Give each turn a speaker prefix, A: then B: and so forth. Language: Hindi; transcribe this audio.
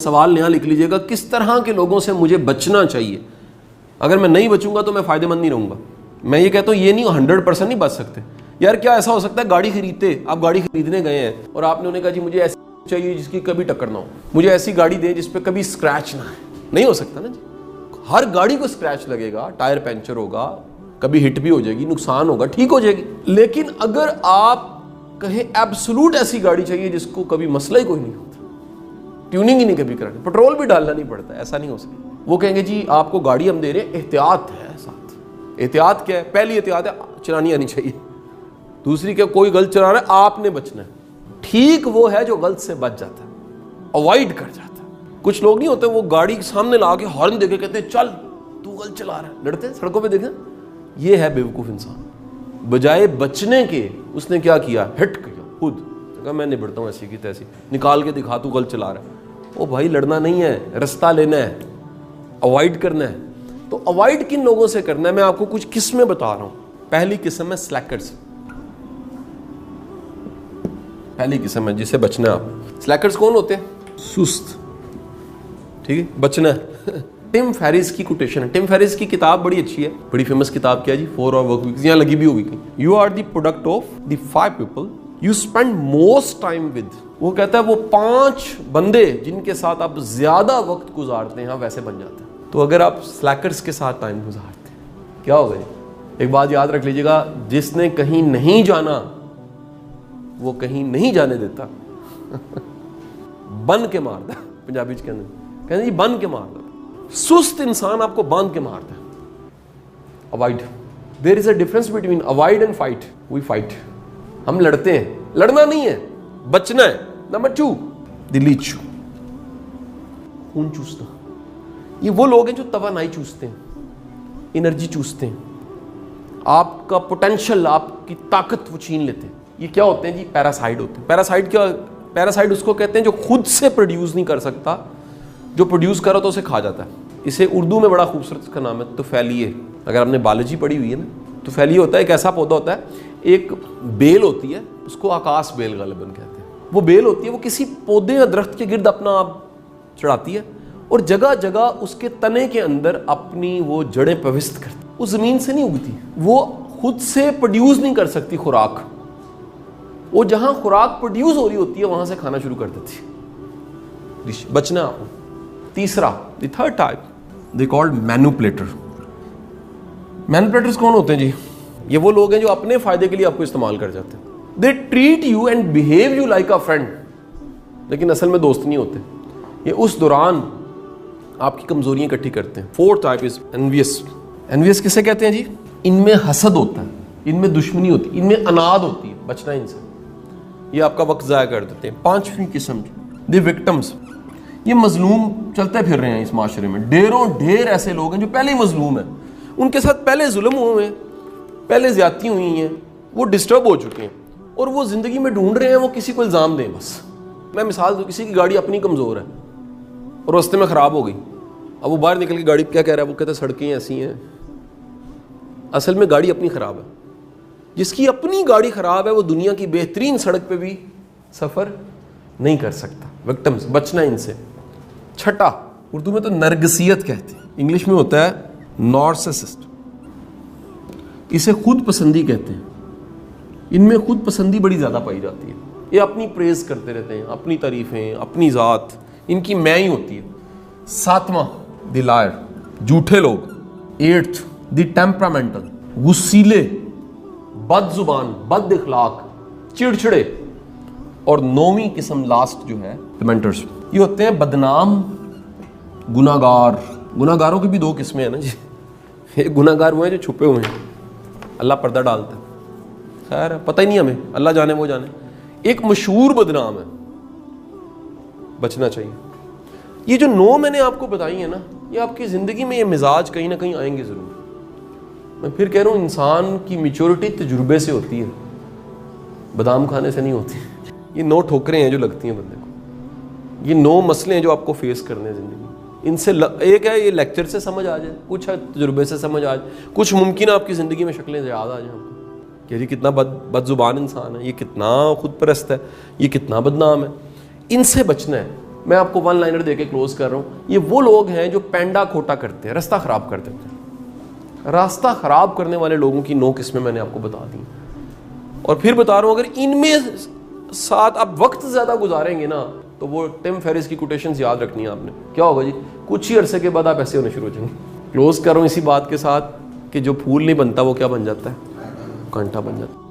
A: सवाल यहाँ लिख लीजिएगा, किस तरह के लोगों से मुझे बचना चाहिए। अगर मैं नहीं बचूंगा तो मैं फ़ायदेमंद नहीं रहूँगा। मैं ये कहता हूँ ये नहीं 100% नहीं बच सकते। यार क्या ऐसा हो सकता है गाड़ी खरीदते, आप गाड़ी खरीदने गए हैं और आपने उन्हें कहा जी मुझे ऐसी चाहिए जिसकी कभी टक्कर ना हो, मुझे ऐसी गाड़ी दे जिस पे कभी स्क्रैच ना है। नहीं हो सकता ना जी। हर गाड़ी को स्क्रैच लगेगा, टायर पंचर होगा, कभी हिट भी हो जाएगी, नुकसान होगा, ठीक हो जाएगी। लेकिन अगर आप कहें एब्सोल्यूट ऐसी गाड़ी चाहिए जिसको कभी मसला ही कोई नहीं होता, ट्यूनिंग ही नहीं कभी करानी, पेट्रोल भी डालना नहीं पड़ता, ऐसा नहीं हो सकता। वो कहेंगे जी आपको गाड़ी हम दे रहे हैं, एहतियात है साथ। एहतियात क्या है? पहली एहतियात है चलानी आनी चाहिए। दूसरी क्या, कोई गलत चला रहा है आपने बचना है। ठीक वो है जो गलत से बच जाता है, अवॉइड कर जाता है। कुछ लोग नहीं होते वो गाड़ी के सामने ला के हॉर्न देके कहते हैं चल तू गलत चला रहा है, लड़ते हैं सड़कों पे देखें। ये है बेवकूफ इंसान। बजाय बचने के उसने क्या किया, हिट किया खुद, कहा मैं निबड़ता हूँ ऐसी की तैसी, निकाल के दिखा तू गलत चला रहा है। ओ भाई लड़ना नहीं है, रास्ता लेना है, अवॉइड करना है। तो अवॉइड किन लोगों से करना है, मैं आपको कुछ किस्में बता रहा हूँ। पहली किस्म है स्लैकर्स। पहली किस्म है जिसे बचना है आप। स्लैकर्स कौन होते हैं? सुस्त, ठीक है, बचना है। टिम फेरिस की कोटेशन है। टिम फेरिस की किताब बड़ी अच्छी है, बड़ी फेमस किताब क्या है जी, 4 Hour Work Week, यहाँ लगी भी होगी। You are the product of the 5 people you spend most time with. वो कहता है वो 5 बंदे जिनके साथ आप ज्यादा वक्त गुजारते हैं, वैसे बन जाते हैं। तो अगर आप स्लैकर्स के साथ टाइम गुजारते हैं क्या होगा जी? एक बात याद रख लीजिएगा, जिसने कहीं नहीं जाना वो कहीं नहीं जाने देता। बन के मारता, पंजाबी के अंदर कहते जी बन के मारता। सुस्त इंसान आपको बांध के मारता है। Avoid, there is a difference between avoid and fight. We fight, हम लड़ते हैं, लड़ना नहीं है, बचना है। नंबर 2, द लीच, खून चूसना। ये वो लोग हैं जो तवानाई चूसते हैं, एनर्जी चूसते हैं, आपका पोटेंशियल, आपकी ताकत वो छीन लेते हैं। ये क्या होते हैं जी? पैरासाइट होते हैं। पैरासाइट क्या? पैरासाइट उसको कहते हैं जो खुद से प्रोड्यूस नहीं कर सकता, जो प्रोड्यूस करो तो उसे खा जाता है। इसे उर्दू में बड़ा खूबसूरत इसका नाम है तुफैलिए। अगर आपने बायोलॉजी पढ़ी हुई है ना, तुफैलिए होता है एक ऐसा पौधा होता है, एक बेल होती है, उसको आकाश बेल गालिबन कहते हैं। वो बेल होती है, वो किसी पौधे या दरख्त के गिर्द अपना आप चढ़ाती है और जगह जगह उसके तने के अंदर अपनी वो जड़ें प्रविष्ट करती है। वो जमीन से नहीं उगती, वो खुद से प्रोड्यूस नहीं कर सकती खुराक। वो जहां खुराक प्रोड्यूस हो रही होती है वहां से खाना शुरू कर देती है। बचना आपको। तीसरा, the third type, they called manipulator. Manipulators कौन होते हैं जी? ये वो लोग हैं जो अपने फायदे के लिए आपको इस्तेमाल कर जाते हैं। They treat you and behave you like a friend, लेकिन असल में दोस्त नहीं होते। ये उस दौरान आपकी कमजोरियां इकट्ठी करते हैं। Fourth type is envious. Envious किसे कहते हैं जी? इनमें हसद होता है, इनमें दुश्मनी होती है, इनमें अनाद होती है। बचना इनसे, ये आपका वक्त ज़ाया कर देते हैं। 5वीं किस्म, द विक्टिम्स। ये मजलूम चलते फिर रहे हैं इस माशरे में। ढेरों ढेर ऐसे लोग हैं जो पहले ही मजलूम हैं, उनके साथ पहले जुल्म हुए हैं, पहले ज्यादती हुई हैं, वो डिस्टर्ब हो चुके हैं और वो ज़िंदगी में ढूंढ रहे हैं वो किसी को इल्ज़ाम दें। बस मैं मिसाल दूँ, किसी की गाड़ी अपनी कमज़ोर है और रास्ते में ख़राब हो गई। अब वो बाहर निकल के गाड़ी क्या कह रहा है? वो कहता है सड़कें ऐसी हैं। असल में गाड़ी अपनी ख़राब है। जिसकी अपनी गाड़ी ख़राब है वो दुनिया की बेहतरीन सड़क पे भी सफ़र नहीं कर सकता। विक्टिम्स, बचना इनसे। छठा, उर्दू में तो नरगिसियत कहते हैं, इंग्लिश में होता है नार्सिसिस्ट। इसे खुद पसंदी कहते हैं। इनमें खुद पसंदी बड़ी ज़्यादा पाई जाती है। ये अपनी प्रेज़ करते रहते हैं, अपनी तारीफ़ें, अपनी ज़ात, इनकी मैं ही होती है। 7वां, द लायर, झूठे लोग। 8th, द टेम्परामेंटल, गुस्सीले, बदजुबान, बद इखलाक, चिड़चिड़े। और 9वीं किस्म लास्ट जो है, द मेंटर्स। ये होते हैं बदनाम गुनाहगार। गुनाहगारों की भी 2 किस्में हैं ना जी। एक गुनाहगार वो हैं जो छुपे हुए हैं, अल्लाह पर्दा डालता है, खैर पता ही नहीं हमें, अल्लाह जाने वो जाने। एक मशहूर बदनाम है, बचना चाहिए। ये जो 9 मैंने आपको बताई है ना, ये आपकी ज़िंदगी में ये मिजाज कहीं ना कहीं आएंगे ज़रूर। मैं फिर कह रहा हूँ, इंसान की मैच्योरिटी तजुर्बे से होती है, बादाम खाने से नहीं होती। ये 9 ठोकरें हैं जो लगती हैं बंदे को, ये 9 मसले हैं जो आपको फेस करने हैं ज़िंदगी। इनसे एक है ये लेक्चर से समझ आ जाए, कुछ है तजुर्बे से समझ आ जाए, कुछ मुमकिन आपकी ज़िंदगी में शक्लें याद आ जाए आपको कि जी कितना बदजुबान इंसान है, ये कितना खुद परस्त है, ये कितना बदनाम है। इनसे बचना है। मैं आपको वन लाइनर देके क्लोज कर रहा हूँ। ये वो लोग हैं जो पेंडा खोटा करते हैं, रास्ता ख़राब कर देते हैं। रास्ता ख़राब करने वाले लोगों की 9 किस्में मैंने आपको बता दी, और फिर बता रहा हूँ अगर इनमें साथ आप वक्त ज़्यादा गुजारेंगे ना, तो वो टिम फेरिस की कोटेशंस याद रखनी है आपने। क्या होगा जी, कुछ ही अरसे के बाद आप ऐसे होने शुरू हो जाएंगे। क्लोज कर रहा हूँ इसी बात के साथ कि जो फूल नहीं बनता वो क्या बन जाता है, कांटा बन जाता है।